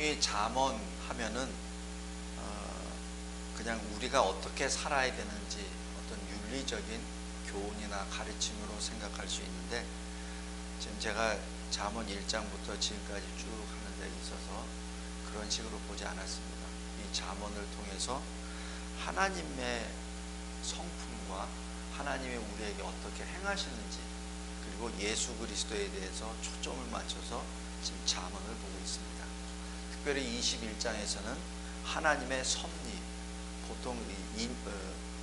소위 잠언하면은 그냥 우리가 어떻게 살아야 되는지 어떤 윤리적인 교훈이나 가르침으로 생각할 수 있는데, 지금 제가 잠언 1장부터 지금까지 쭉 하는 데 있어서 그런 식으로 보지 않았습니다. 이 잠언을 통해서 하나님의 성품과 하나님이 우리에게 어떻게 행하시는지, 그리고 예수 그리스도에 대해서 초점을 맞춰서 지금 잠언을 보고 있습니다. 특별히 21장에서는 하나님의 섭리, 보통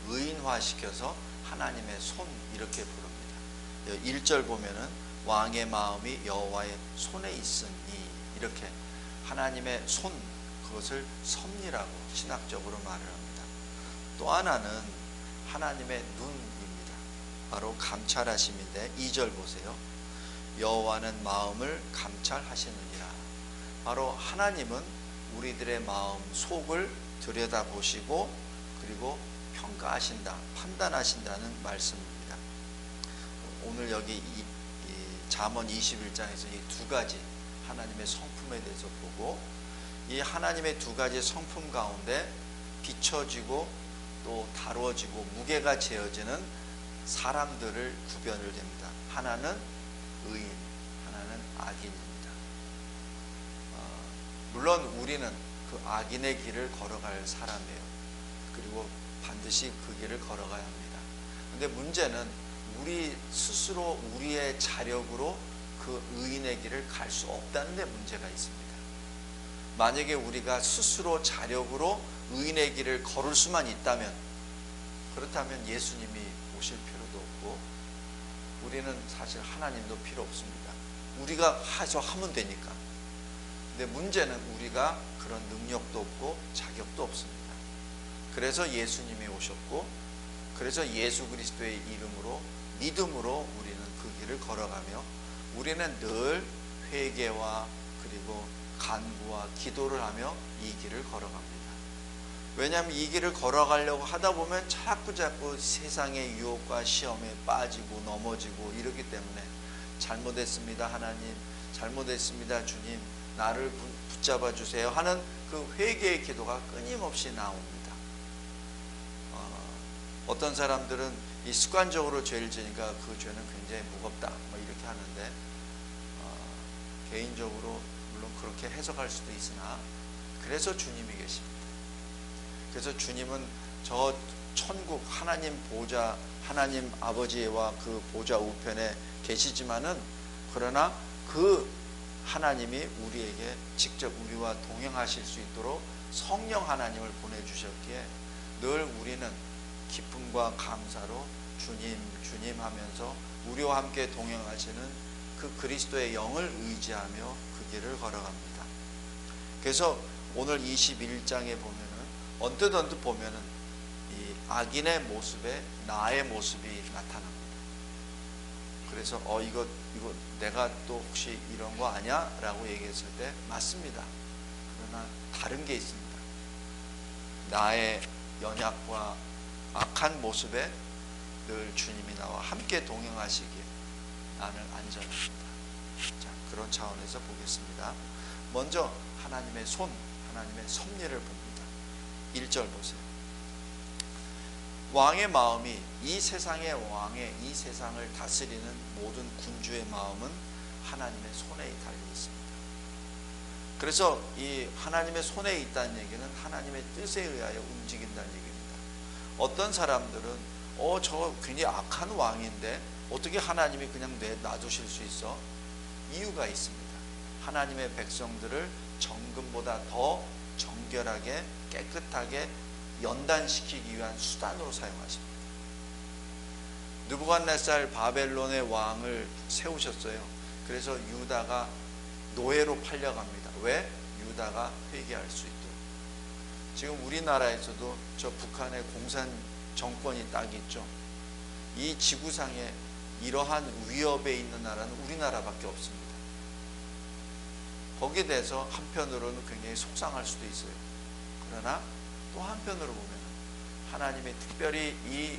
의인화시켜서 하나님의 손 이렇게 부릅니다. 1절 보면은 왕의 마음이 여호와의 손에 있으니, 이렇게 하나님의 손, 그것을 섭리라고 신학적으로 말을 합니다. 또 하나는 하나님의 눈입니다. 바로 감찰하심인데 2절 보세요. 여호와는 마음을 감찰하시느니라. 바로 하나님은 우리들의 마음 속을 들여다보시고 그리고 평가하신다, 판단하신다는 말씀입니다. 오늘 여기 이 잠언 21장에서 이 두 가지 하나님의 성품에 대해서 보고, 이 하나님의 두 가지 성품 가운데 비춰지고 또 다루어지고 무게가 재어지는 사람들을 구별을 됩니다. 하나는 의인, 하나는 악인입니다. 물론 우리는 그 악인의 길을 걸어갈 사람이에요. 그리고 반드시 그 길을 걸어가야 합니다. 근데 문제는 우리 스스로 우리의 자력으로 그 의인의 길을 갈 수 없다는 데 문제가 있습니다. 만약에 우리가 스스로 자력으로 의인의 길을 걸을 수만 있다면, 그렇다면 예수님이 오실 필요도 없고 우리는 사실 하나님도 필요 없습니다. 우리가 하면 되니까. 근데 문제는 우리가 그런 능력도 없고 자격도 없습니다. 그래서 예수님이 오셨고, 그래서 예수 그리스도의 이름으로 믿음으로 우리는 그 길을 걸어가며, 우리는 늘 회개와 그리고 간구와 기도를 하며 이 길을 걸어갑니다. 왜냐하면 이 길을 걸어가려고 하다 보면 자꾸 세상의 유혹과 시험에 빠지고 넘어지고 이러기 때문에, 잘못했습니다 하나님, 잘못했습니다 주님, 나를 붙잡아 주세요 하는 그 회개의 기도가 끊임없이 나옵니다. 어떤 사람들은 이 습관적으로 죄를 지니까 그 죄는 굉장히 무겁다 이렇게 하는데, 개인적으로 물론 그렇게 해석할 수도 있으나, 그래서 주님이 계십니다. 그래서 주님은 저 천국 하나님 보좌, 하나님 아버지와 그 보좌 우편에 계시지만은, 그러나 그 하나님이 우리에게 직접 우리와 동행하실 수 있도록 성령 하나님을 보내주셨기에 늘 우리는 기쁨과 감사로 주님 주님 하면서 우리와 함께 동행하시는 그 그리스도의 영을 의지하며 그 길을 걸어갑니다. 그래서 오늘 21장에 보면은 언뜻 보면은 이 악인의 모습에 나의 모습이 나타납니다. 그래서 이거 내가 또 혹시 이런 거 아니야? 라고 얘기했을 때 맞습니다. 그러나 다른 게 있습니다. 나의 연약과 악한 모습에 늘 주님이 나와 함께 동행하시기에 나는 안전합니다. 자, 그런 차원에서 보겠습니다. 먼저 하나님의 손, 하나님의 섭리를 봅니다. 1절 보세요. 왕의 마음이, 이 세상의 왕의, 이 세상을 다스리는 모든 군주의 마음은 하나님의 손에 달려 있습니다. 그래서 이 하나님의 손에 있다는 얘기는 하나님의 뜻에 의하여 움직인다는 얘기입니다. 어떤 사람들은 저 굉장히 악한 왕인데 어떻게 하나님이 그냥 놔두실 수 있어? 이유가 있습니다. 하나님의 백성들을 정금보다 더 정결하게 깨끗하게 연단시키기 위한 수단으로 사용하십니다. 느부갓네살 바벨론의 왕을 세우셨어요. 그래서 유다가 노예로 팔려갑니다. 왜? 유다가 회개할 수 있도록. 지금 우리나라에서도 저 북한의 공산 정권이 딱 있죠. 이 지구상에 이러한 위협에 있는 나라는 우리나라밖에 없습니다. 거기에 대해서 한편으로는 굉장히 속상할 수도 있어요. 그러나 또 한편으로 보면 하나님이 특별히 이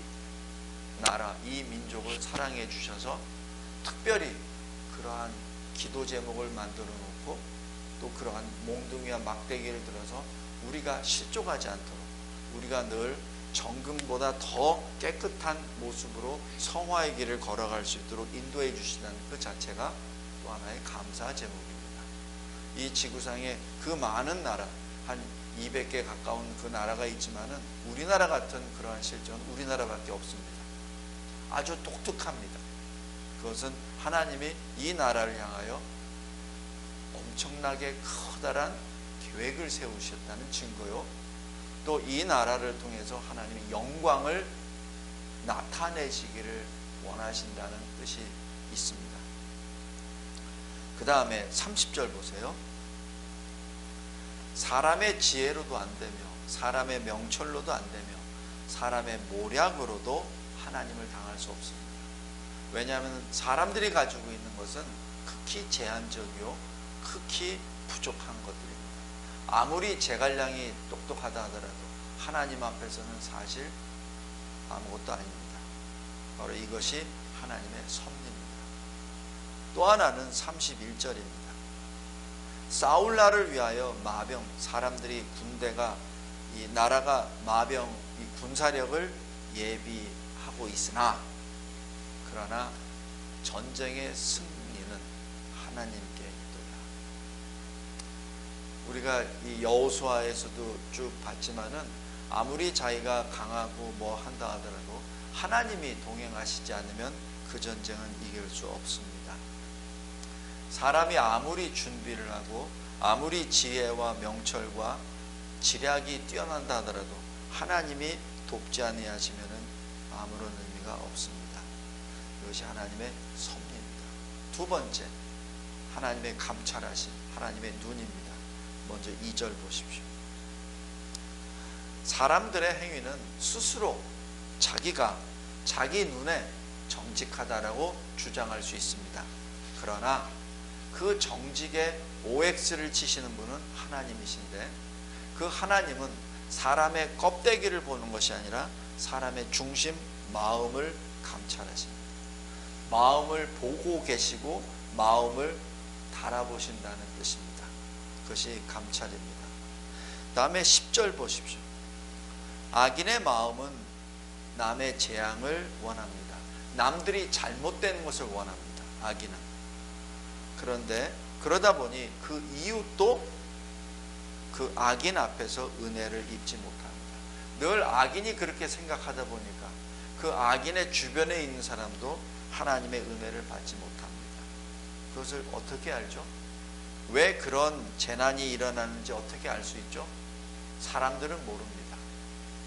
나라, 이 민족을 사랑해 주셔서 특별히 그러한 기도 제목을 만들어 놓고 또 그러한 몽둥이와 막대기를 들어서 우리가 실족하지 않도록 우리가 늘 정금보다 더 깨끗한 모습으로 성화의 길을 걸어갈 수 있도록 인도해 주시다는 그 자체가 또 하나의 감사 제목입니다. 이 지구상에 그 많은 나라, 한 200개 가까운 그 나라가 있지만은 우리나라 같은 그러한 실존은 우리나라밖에 없습니다. 아주 독특합니다. 그것은 하나님이 이 나라를 향하여 엄청나게 커다란 계획을 세우셨다는 증거요. 또 이 나라를 통해서 하나님의 영광을 나타내시기를 원하신다는 뜻이 있습니다. 그 다음에 30절 보세요. 사람의 지혜로도 안 되며 사람의 명철로도 안 되며 사람의 모략으로도 하나님을 당할 수 없습니다. 왜냐하면 사람들이 가지고 있는 것은 극히 제한적이요 극히 부족한 것들입니다. 아무리 제갈량이 똑똑하다 하더라도 하나님 앞에서는 사실 아무것도 아닙니다. 바로 이것이 하나님의 섭리입니다. 또 하나는 31절입니다. 사울나를 위하여 마병, 사람들이 군대가 이 나라가 마병, 이 군사력을 예비하고 있으나 그러나 전쟁의 승리는 하나님께 있도다. 우리가 이 여호수아에서도 쭉 봤지만은 아무리 자기가 강하고 뭐 한다 하더라도 하나님이 동행하시지 않으면 그 전쟁은 이길 수 없습니다. 사람이 아무리 준비를 하고 아무리 지혜와 명철과 지략이 뛰어난다 하더라도 하나님이 돕지 아니하시면은 아무런 의미가 없습니다. 이것이 하나님의 섭리입니다. 두 번째, 하나님의 감찰하심, 하나님의 눈입니다. 먼저 2절 보십시오. 사람들의 행위는 스스로 자기가 자기 눈에 정직하다라고 주장할 수 있습니다. 그러나 그 정직에 OX를 치시는 분은 하나님이신데 그 하나님은 사람의 껍데기를 보는 것이 아니라 사람의 중심, 마음을 감찰하십니다. 마음을 보고 계시고 마음을 달아보신다는 뜻입니다. 그것이 감찰입니다. 다음에 10절 보십시오. 악인의 마음은 남의 재앙을 원합니다. 남들이 잘못된 것을 원합니다. 악인은. 그런데 그러다 보니 그 이웃도 그 악인 앞에서 은혜를 입지 못합니다. 늘 악인이 그렇게 생각하다 보니까 그 악인의 주변에 있는 사람도 하나님의 은혜를 받지 못합니다. 그것을 어떻게 알죠? 왜 그런 재난이 일어나는지 어떻게 알 수 있죠? 사람들은 모릅니다.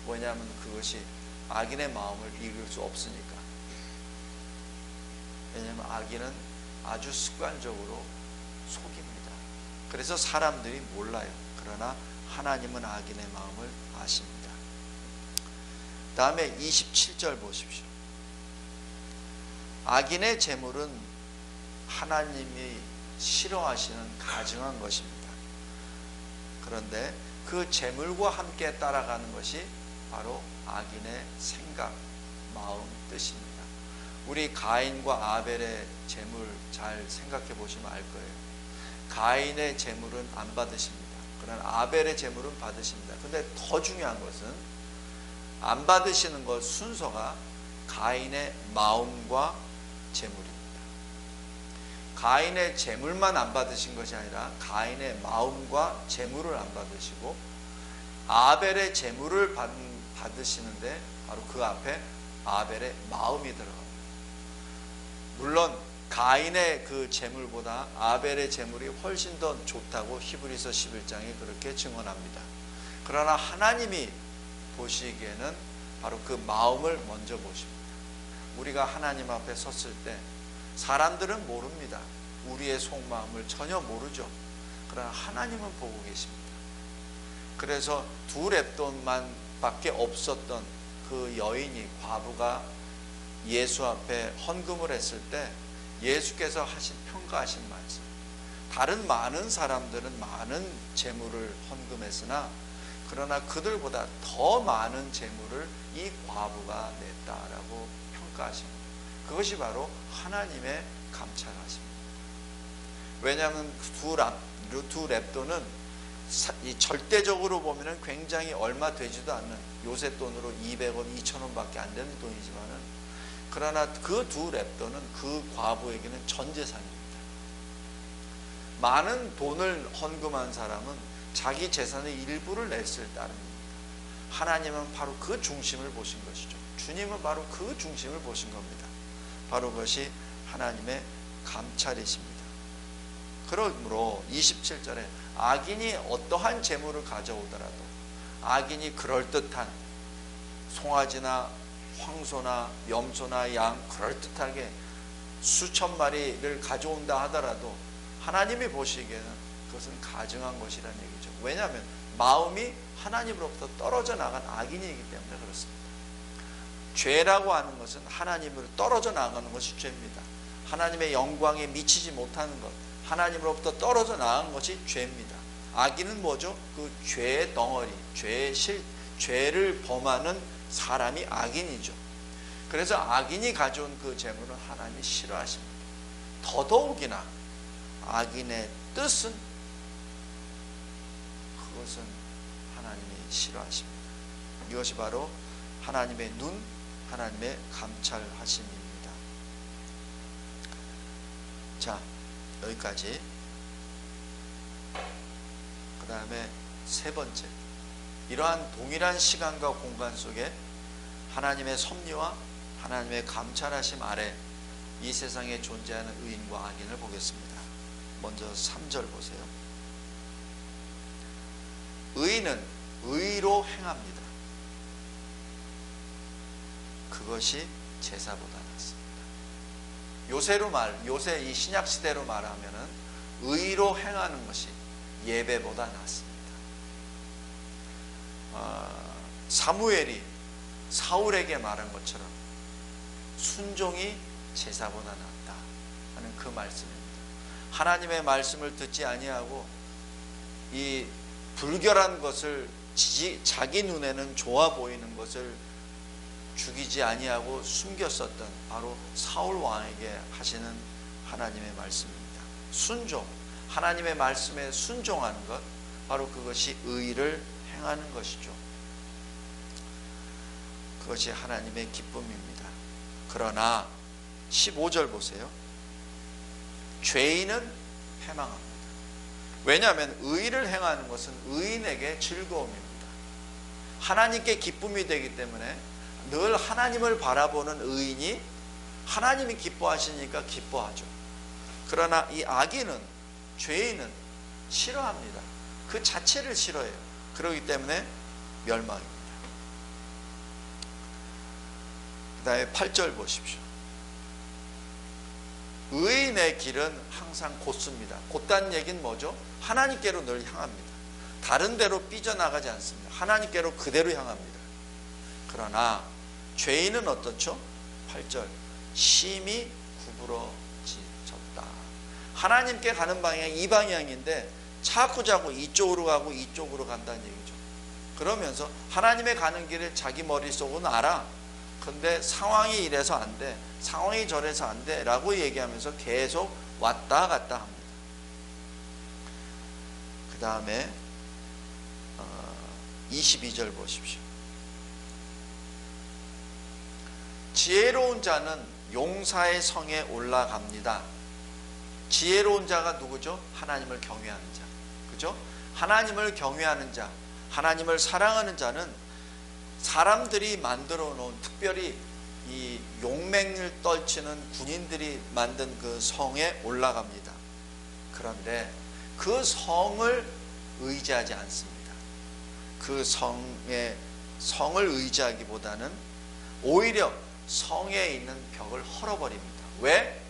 왜냐하면 그것이 악인의 마음을 이길 수 없으니까. 왜냐하면 악인은 아주 습관적으로 속입니다. 그래서 사람들이 몰라요. 그러나 하나님은 악인의 마음을 아십니다. 다음에 27절 보십시오. 악인의 재물은 하나님이 싫어하시는 가증한 것입니다. 그런데 그 재물과 함께 따라가는 것이 바로 악인의 생각, 마음, 뜻입니다. 우리 가인과 아벨의 재물 잘 생각해 보시면 알 거예요. 가인의 재물은 안 받으십니다. 그러나 아벨의 재물은 받으십니다. 근데 더 중요한 것은 안 받으시는 것 순서가 가인의 마음과 재물입니다. 가인의 재물만 안 받으신 것이 아니라 가인의 마음과 재물을 안 받으시고 아벨의 재물을 받으시는데 바로 그 앞에 아벨의 마음이 들어갑니다. 물론 가인의 그 재물보다 아벨의 재물이 훨씬 더 좋다고 히브리서 11장에 그렇게 증언합니다. 그러나 하나님이 보시기에는 바로 그 마음을 먼저 보십니다. 우리가 하나님 앞에 섰을 때 사람들은 모릅니다. 우리의 속마음을 전혀 모르죠. 그러나 하나님은 보고 계십니다. 그래서 두 렙돈만 밖에 없었던 그 여인이, 과부가 예수 앞에 헌금을 했을 때 예수께서 평가하신 말씀, 다른 많은 사람들은 많은 재물을 헌금했으나 그러나 그들보다 더 많은 재물을 이 과부가 냈다라고 평가하십니다. 그것이 바로 하나님의 감찰하십니다. 왜냐하면 두 두 랩돈은 이 절대적으로 보면은 굉장히 얼마 되지도 않는, 요새 돈으로 200원, 2,000원밖에 안 되는 돈이지만은, 그러나 그 두 랩돈은 그 과부에게는 전 재산입니다. 많은 돈을 헌금한 사람은 자기 재산의 일부를 냈을 따름입니다. 하나님은 바로 그 중심을 보신 것이죠. 주님은 바로 그 중심을 보신 겁니다. 바로 그것이 하나님의 감찰이십니다. 그러므로 27절에 악인이 어떠한 재물을 가져오더라도, 악인이 그럴듯한 송아지나 황소나 염소나 양 그럴듯하게 수천 마리를 가져온다 하더라도 하나님이 보시기에는 그것은 가증한 것이라는 얘기죠. 왜냐하면 마음이 하나님으로부터 떨어져 나간 악인이기 때문에 그렇습니다. 죄라고 하는 것은 하나님으로 떨어져 나가는 것이 죄입니다. 하나님의 영광에 미치지 못하는 것, 하나님으로부터 떨어져 나간 것이 죄입니다. 악인은 뭐죠? 그 죄의 덩어리, 죄를 범하는 사람이 악인이죠. 그래서 악인이 가져온 그 재물은 하나님이 싫어하십니다. 더더욱이나 악인의 뜻은, 그것은 하나님이 싫어하십니다. 이것이 바로 하나님의 눈, 하나님의 감찰하심입니다. 자, 여기까지. 그 다음에 세 번째, 이러한 동일한 시간과 공간 속에 하나님의 섭리와 하나님의 감찰하심 아래 이 세상에 존재하는 의인과 악인을 보겠습니다. 먼저 3절 보세요. 의인은 의로 행합니다. 그것이 제사보다 낫습니다. 요새 이 신약 시대로 말하면은 의로 행하는 것이 예배보다 낫습니다. 사무엘이 사울에게 말한 것처럼 순종이 제사보다 낫다 하는 그 말씀입니다. 하나님의 말씀을 듣지 아니하고 이 불결한 것을, 자기 눈에는 좋아 보이는 것을 죽이지 아니하고 숨겼었던 바로 사울 왕에게 하시는 하나님의 말씀입니다. 순종, 하나님의 말씀에 순종하는 것, 바로 그것이 의를 행하는 것이죠. 그것이 하나님의 기쁨입니다. 그러나 15절 보세요. 죄인은 패망합니다. 왜냐하면 의를 행하는 것은 의인에게 즐거움입니다. 하나님께 기쁨이 되기 때문에 늘 하나님을 바라보는 의인이 하나님이 기뻐하시니까 기뻐하죠. 그러나 이 악인은, 죄인은 싫어합니다. 그 자체를 싫어해요. 그렇기 때문에 멸망입니다. 그 다음에 8절 보십시오. 의인의 길은 항상 곧습니다. 곧다는 얘기는 뭐죠? 하나님께로 늘 향합니다. 다른 데로 삐져나가지 않습니다. 하나님께로 그대로 향합니다. 그러나 죄인은 어떻죠? 8절, 심히 구부러졌다. 하나님께 가는 방향이 이 방향인데 자꾸 이쪽으로 가고 이쪽으로 간다는 얘기죠. 그러면서 하나님의 가는 길을 자기 머릿속은 알아. 근데 상황이 이래서 안 돼, 상황이 저래서 안 돼 라고 얘기하면서 계속 왔다 갔다 합니다. 그 다음에 22절 보십시오. 지혜로운 자는 용사의 성에 올라갑니다. 지혜로운 자가 누구죠? 하나님을 경외하는 자, 그죠? 하나님을 경외하는 자, 하나님을 사랑하는 자는 사람들이 만들어 놓은, 특별히 이 용맹을 떨치는 군인들이 만든 그 성에 올라갑니다. 그런데 그 성을 의지하지 않습니다. 그 성을 의지하기보다는 오히려 성에 있는 벽을 헐어버립니다. 왜?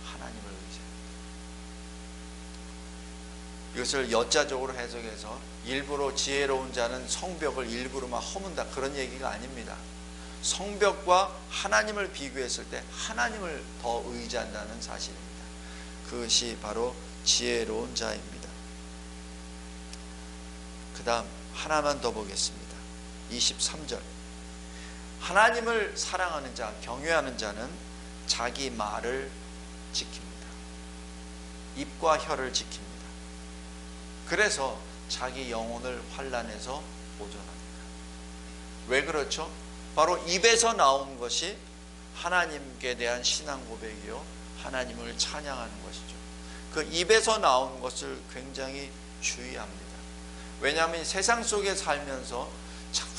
하나님을 의지합니다. 이것을 여자적으로 해석해서 일부러 지혜로운 자는 성벽을 일부러 막 허문다, 그런 얘기가 아닙니다. 성벽과 하나님을 비교했을 때 하나님을 더 의지한다는 사실입니다. 그것이 바로 지혜로운 자입니다. 그 다음 하나만 더 보겠습니다. 23절. 하나님을 사랑하는 자, 경외하는 자는 자기 말을 지킵니다. 입과 혀를 지킵니다. 그래서 자기 영혼을 환난에서 보존합니다. 왜 그렇죠? 바로 입에서 나온 것이 하나님께 대한 신앙 고백이요, 하나님을 찬양하는 것이죠. 그 입에서 나온 것을 굉장히 주의합니다. 왜냐하면 세상 속에 살면서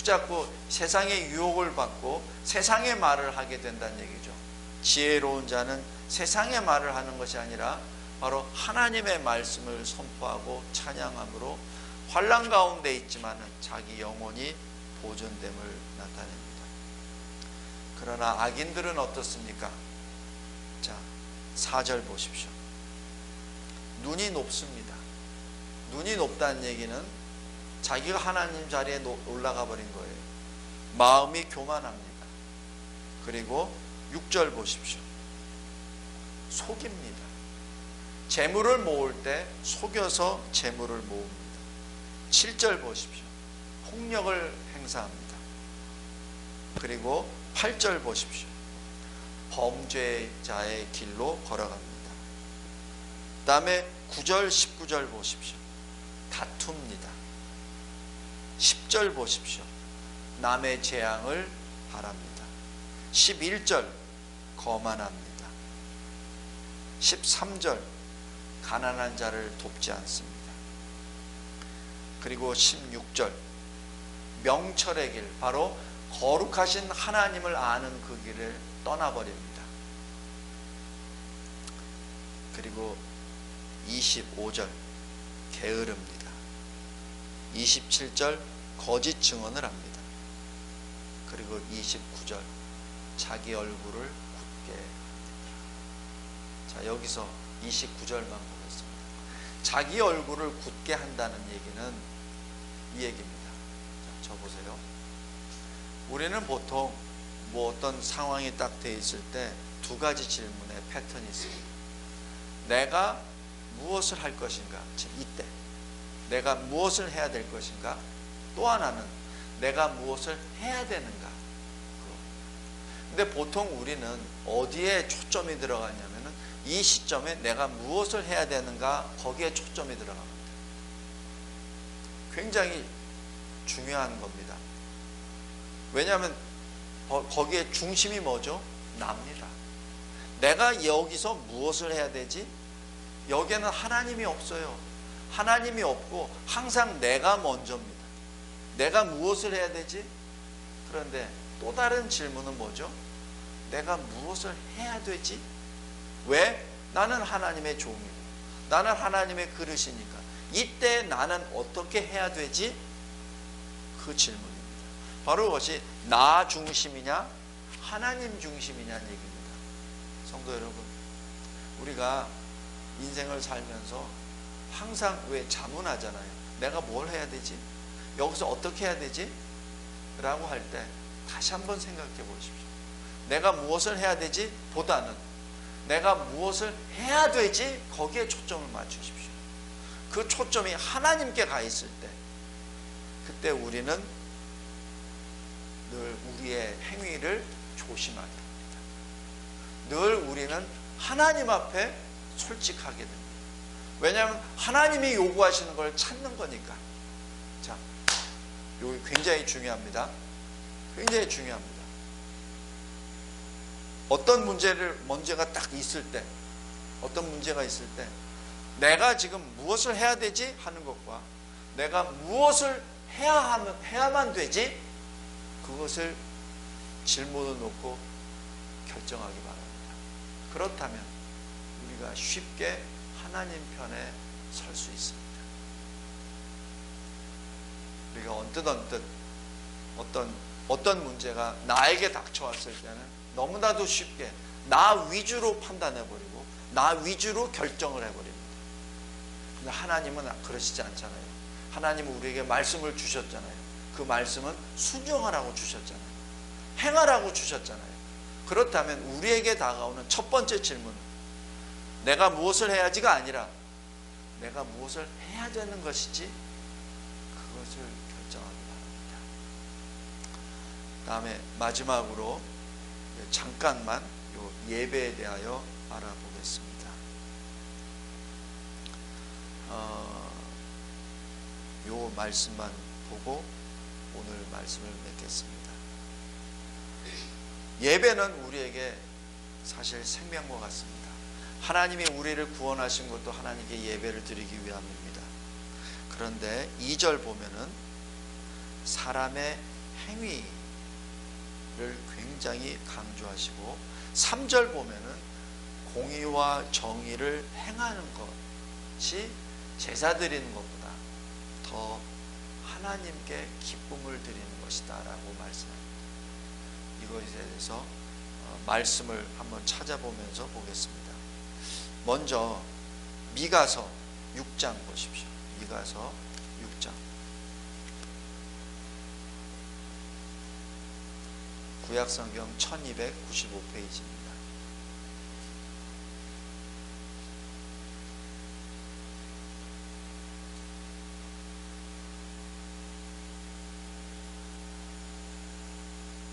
자꾸 세상의 유혹을 받고 세상의 말을 하게 된다는 얘기죠. 지혜로운 자는 세상의 말을 하는 것이 아니라 바로 하나님의 말씀을 선포하고 찬양함으로 환난 가운데 있지만 자기 영혼이 보존됨을 나타냅니다. 그러나 악인들은 어떻습니까? 자, 4절 보십시오. 눈이 높습니다. 눈이 높다는 얘기는 자기가 하나님 자리에 올라가 버린 거예요. 마음이 교만합니다. 그리고 6절 보십시오. 속입니다. 재물을 모을 때 속여서 재물을 모읍니다. 7절 보십시오. 폭력을 행사합니다. 그리고 8절 보십시오. 범죄자의 길로 걸어갑니다. 그 다음에 9절 19절 보십시오. 다툽니다. 10절 보십시오. 남의 재앙을 바랍니다. 11절 거만합니다. 13절 가난한 자를 돕지 않습니다. 그리고 16절 명철의 길, 바로 거룩하신 하나님을 아는 그 길을 떠나버립니다. 그리고 25절 게으릅니다. 27절 거짓 증언을 합니다. 그리고 29절 자기 얼굴을 굳게 합니다. 자, 여기서 29절만 보겠습니다. 자기 얼굴을 굳게 한다는 얘기는 이 얘기입니다. 자, 저 보세요. 우리는 보통 뭐 어떤 상황이 딱 돼 있을 때 두 가지 질문의 패턴이 있습니다. 내가 무엇을 할 것인가? 이때 내가 무엇을 해야 될 것인가? 또 하나는 내가 무엇을 해야 되는가? 근데 보통 우리는 어디에 초점이 들어가냐면은 이 시점에 내가 무엇을 해야 되는가, 거기에 초점이 들어갑니다. 굉장히 중요한 겁니다. 왜냐하면 거기에 중심이 뭐죠? 납니다. 내가 여기서 무엇을 해야 되지? 여기에는 하나님이 없어요. 하나님이 없고 항상 내가 먼저입니다. 내가 무엇을 해야 되지? 그런데 또 다른 질문은 뭐죠? 내가 무엇을 해야 되지? 왜? 나는 하나님의 종이고 나는 하나님의 그릇이니까 이때 나는 어떻게 해야 되지? 그 질문입니다. 바로 그것이 나 중심이냐 하나님 중심이냐는 얘기입니다. 성도 여러분, 우리가 인생을 살면서 항상 왜 자문하잖아요. 내가 뭘 해야 되지? 여기서 어떻게 해야 되지? 라고 할 때 다시 한번 생각해 보십시오. 내가 무엇을 해야 되지? 보다는 내가 무엇을 해야 되지? 거기에 초점을 맞추십시오. 그 초점이 하나님께 가 있을 때 그때 우리는 늘 우리의 행위를 조심하게 됩니다. 늘 우리는 하나님 앞에 솔직하게 됩니다. 왜냐하면 하나님이 요구하시는 걸 찾는 거니까. 자, 여기 굉장히 중요합니다. 굉장히 중요합니다. 어떤 문제가 딱 있을 때, 어떤 문제가 있을 때 내가 지금 무엇을 해야 되지? 하는 것과 내가 무엇을 해야만 되지? 그것을 질문을 놓고 결정하기 바랍니다. 그렇다면 우리가 쉽게 하나님 편에 설 수 있습니다. 우리가 언뜻 어떤 문제가 나에게 닥쳐왔을 때는 너무나도 쉽게 나 위주로 판단해버리고 나 위주로 결정을 해버립니다. 근데 하나님은 그러시지 않잖아요. 하나님은 우리에게 말씀을 주셨잖아요. 그 말씀은 순종하라고 주셨잖아요. 행하라고 주셨잖아요. 그렇다면 우리에게 다가오는 첫 번째 질문은 내가 무엇을 해야지가 아니라 내가 무엇을 해야 되는 것이지, 그것을 결정하기 바랍니다. 다음에 마지막으로 잠깐만 예배에 대하여 알아보겠습니다. 요 말씀만 보고 오늘 말씀을 맺겠습니다. 예배는 우리에게 사실 생명과 같습니다. 하나님이 우리를 구원하신 것도 하나님께 예배를 드리기 위함입니다. 그런데 2절 보면은 사람의 행위를 굉장히 강조하시고 3절 보면은 공의와 정의를 행하는 것이 제사 드리는 것보다 더 하나님께 기쁨을 드리는 것이다 라고 말씀합니다. 이것에 대해서 말씀을 한번 찾아보면서 보겠습니다. 먼저 미가서 6장 보십시오. 미가서 6장. 구약성경 1295페이지입니다.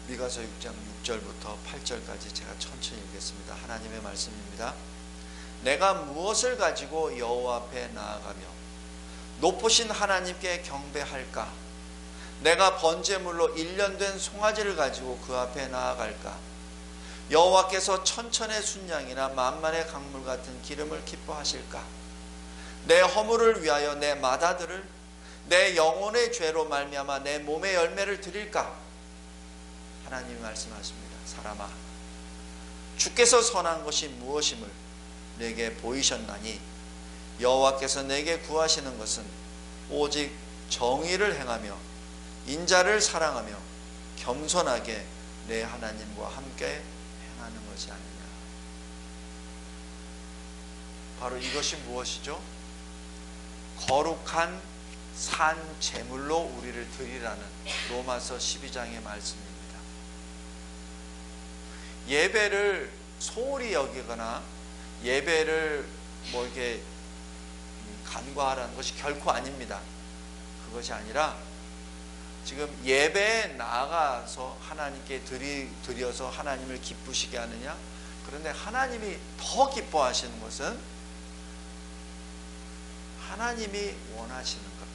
미가서 6장 6절부터 8절까지 제가 천천히 읽겠습니다. 하나님의 말씀입니다. 내가 무엇을 가지고 여호와 앞에 나아가며 높으신 하나님께 경배할까? 내가 번제물로 1년 된 송아지를 가지고 그 앞에 나아갈까? 여호와께서 천천의 순양이나 만만의 강물 같은 기름을 기뻐하실까? 내 허물을 위하여 내 맏아들을 내 영혼의 죄로 말미암아 내 몸의 열매를 드릴까? 하나님이 말씀하십니다. 사람아, 주께서 선한 것이 무엇임을 내게 보이셨나니 여호와께서 내게 구하시는 것은 오직 정의를 행하며 인자를 사랑하며 겸손하게 내 하나님과 함께 행하는 것이 아니냐. 바로 이것이 무엇이죠? 거룩한 산 제물로 우리를 드리라는 로마서 12장의 말씀입니다. 예배를 소홀히 여기거나 예배를 이렇게 간과하라는 것이 결코 아닙니다. 그것이 아니라 지금 예배에 나아가서 하나님께 드려서 하나님을 기쁘시게 하느냐? 그런데 하나님이 더 기뻐하시는 것은 하나님이 원하시는 것,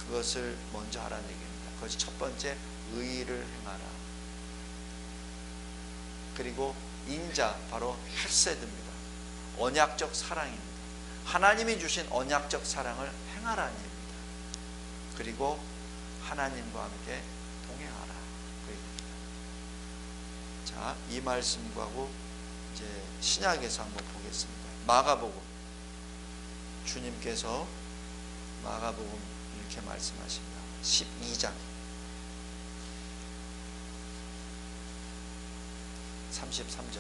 그것을 먼저 하라는 얘기입니다. 그것이 첫 번째, 의의를 행하라. 그리고 인자, 바로 헤세드입니다. 언약적 사랑입니다. 하나님이 주신 언약적 사랑을 행하라는 얘기입니다. 그리고 하나님과 함께 동행하라. 그 얘기입니다. 자, 이 말씀과고 이제 신약에서 한번 보겠습니다. 마가복음. 주님께서 마가복음 이렇게 말씀하십니다. 12장 33절.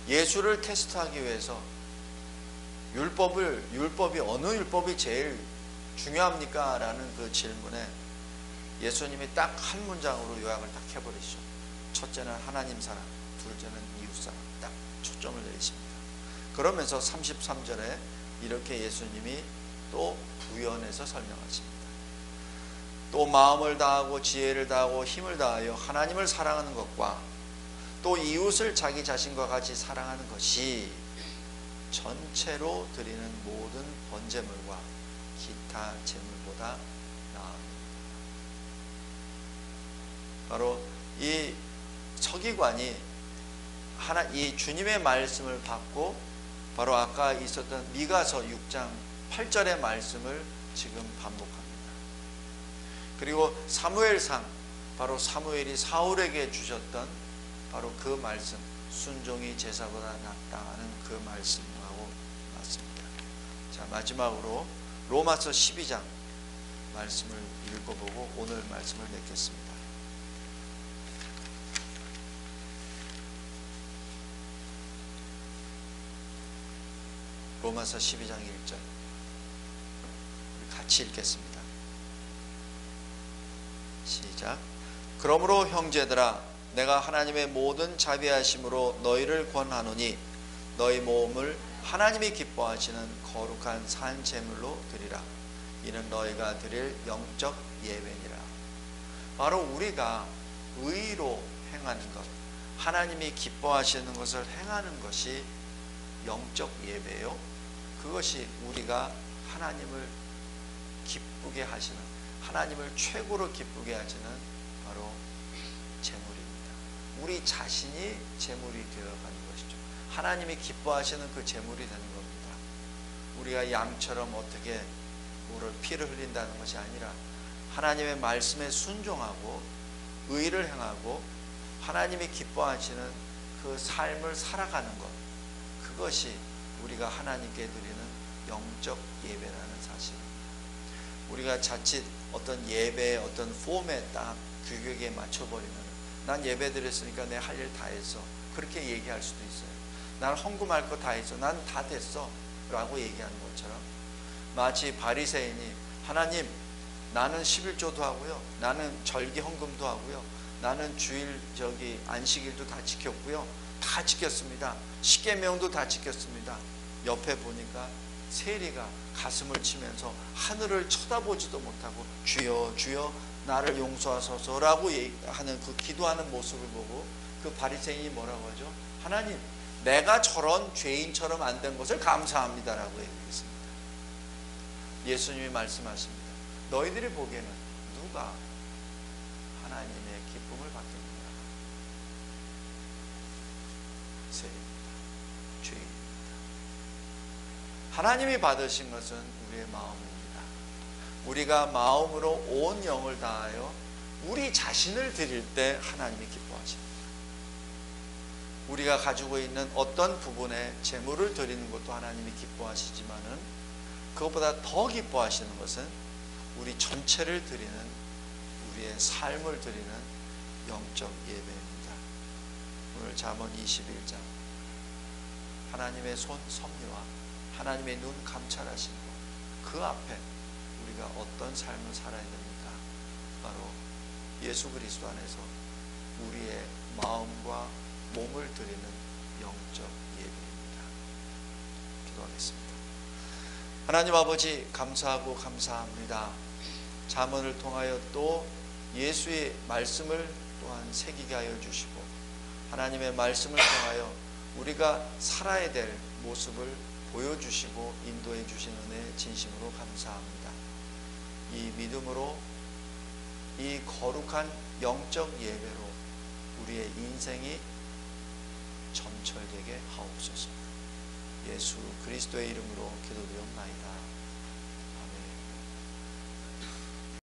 예수를 테스트하기 위해서 어느 율법이 제일 중요합니까? 라는 그 질문에 예수님이 딱 한 문장으로 요약을 딱 해버리시죠. 첫째는 하나님 사랑, 둘째는 이웃 사랑. 딱 초점을 내리십니다. 그러면서 33절에 이렇게 예수님이 또 부연해서 설명하십니다. 또 마음을 다하고 지혜를 다하고 힘을 다하여 하나님을 사랑하는 것과 또 이웃을 자기 자신과 같이 사랑하는 것이 전체로 드리는 모든 번제물과 기타 제물보다 나아갑니다. 바로 이 서기관이 이 주님의 말씀을 받고 바로 아까 있었던 미가서 6장 8절의 말씀을 지금 반복합니다. 그리고 사무엘상, 바로 사무엘이 사울에게 주셨던 바로 그 말씀, 순종이 제사보다 낫다 하는 그 말씀하고 맞습니다. 자, 마지막으로 로마서 12장 말씀을 읽어보고 오늘 말씀을 맺겠습니다. 로마서 12장 1절 같이 읽겠습니다. 시작. 그러므로 형제들아, 내가 하나님의 모든 자비하심으로 너희를 권하노니 너희 몸을 하나님이 기뻐하시는 거룩한 산 제물로 드리라. 이는 너희가 드릴 영적 예배니라. 바로 우리가 의로 행하는 것, 하나님이 기뻐하시는 것을 행하는 것이 영적 예배요. 그것이 우리가 하나님을 기쁘게 하시는, 하나님을 최고로 기쁘게 하시는 바로 제물입니다. 우리 자신이 제물이 되어가는 것이죠. 하나님이 기뻐하시는 그 제물이 되는 겁니다. 우리가 양처럼 어떻게 피를 흘린다는 것이 아니라 하나님의 말씀에 순종하고 의를 행하고 하나님이 기뻐하시는 그 삶을 살아가는 것, 그것이 우리가 하나님께 드리는 영적 예배라는 사실입니다. 우리가 자칫 어떤 예배의 어떤 폼에 딱 규격에 맞춰버리면 난 예배 드렸으니까 내 할 일 다 했어, 그렇게 얘기할 수도 있어요. 난 헌금할 거 다 했어, 난 다 됐어 라고 얘기하는 것처럼, 마치 바리새인이 하나님 나는 11조도 하고요, 나는 절기 헌금도 하고요, 나는 주일 안식일도 다 지켰고요, 다 지켰습니다, 십계명도 다 지켰습니다. 옆에 보니까 세리가 가슴을 치면서 하늘을 쳐다보지도 못하고 주여 주여 나를 용서하소서라고 하는 그 기도하는 모습을 보고 그 바리새인이 뭐라고 하죠? 하나님, 내가 저런 죄인처럼 안 된 것을 감사합니다라고 얘기했습니다. 예수님이 말씀하십니다. 너희들이 보기에는 누가 하나님의 기쁨을 받겠느냐? 세리입니다. 죄인입니다. 하나님이 받으신 것은 우리의 마음입니다. 우리가 마음으로 온 영을 다하여 우리 자신을 드릴 때 하나님이 기뻐하십니다. 우리가 가지고 있는 어떤 부분에 재물을 드리는 것도 하나님이 기뻐하시지만은 그것보다 더 기뻐하시는 것은 우리 전체를 드리는, 우리의 삶을 드리는 영적 예배입니다. 오늘 잠언 21장, 하나님의 손 섭리와 하나님의 눈 감찰하신 것, 그 앞에 우리가 어떤 삶을 살아야 됩니까? 바로 예수 그리스도 안에서 우리의 마음과 몸을 드리는 영적 예배입니다. 기도하겠습니다. 하나님 아버지, 감사하고 감사합니다. 잠언을 통하여 또 예수의 말씀을 또한 새기게 하여 주시고, 하나님의 말씀을 통하여 우리가 살아야 될 모습을 보여주시고 인도해 주신 은혜 진심으로 감사합니다. 이 믿음으로 이 거룩한 영적 예배로 우리의 인생이 점철되게 하옵소서. 예수 그리스도의 이름으로 기도드렸나이다.